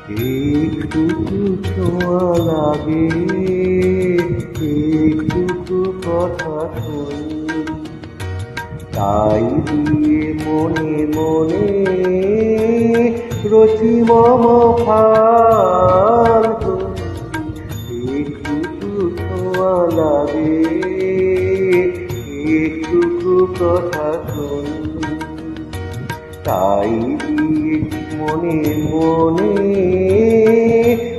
একটুকু ছোঁয়া লাগে, একটুকু কথা শুনি, তাই দিয়ে মনে মনে রচি মম ফাল্গুনি। একটুকু ছোঁয়া লাগে, একটুকু কথা শুনি, তাই দিয়ে মনে মনে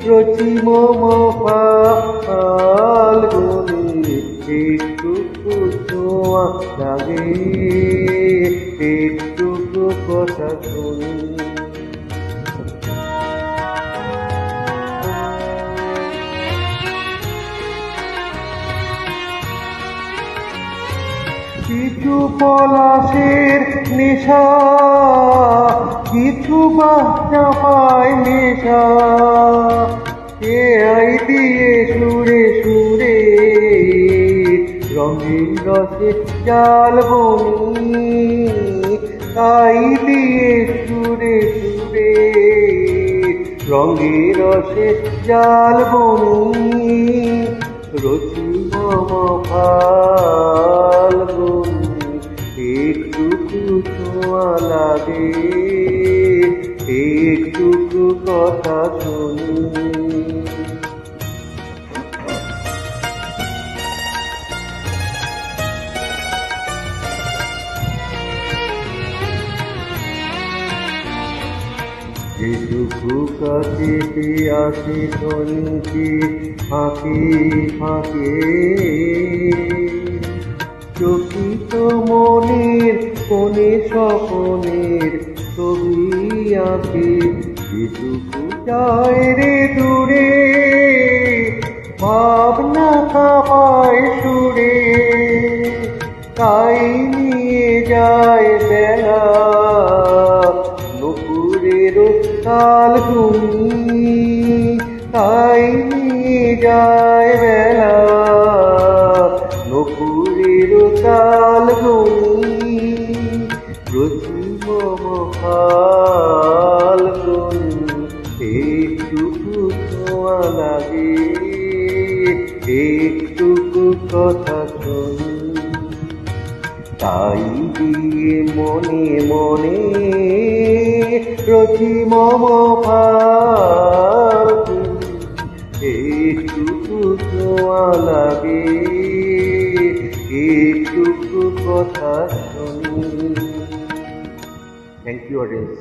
রচি মম ফাল্গুনি। একটুকু ছোঁয়া লাগে, একটুকু কথা শুনি। কিছু পলাশের নেশা, কিছু বাচ্চা পায় নেশা, এ আই দিয়ে সুরে সুরে রঙিন রসে জাল বনি, তাই দিয়ে সুরে সুরে রঙের রসে জাল বনি। রচি মম ফাল্গুনি, একটুকু ছোঁয়া লাগে, একটুকু কথা শুনি। যেটুকু কাছে আসে ধনীকে ফাঁকে ফাঁকে, চকিত মনের কোণে স্বপনের ছবি আঁকে। যেটুকু যায় রে দূরে, ভাবনা কাঁপায় সুরে, তাই নিয়ে যায় বেলা নুপুরের ফাল্গুনি, তাই নিয়ে যায় বেলা নুপুরের ফাল্গুনি। রচি মম ফাল্গুনি, একটুকু ছোঁয়া লাগে, একটুকু কথা শুনি, তাই দিয়ে মনে মনে রচি মম ফাল্গুনি। একটুকু ছোঁয়া লাগে, একটুকু কথা শুনি। Thank you audience.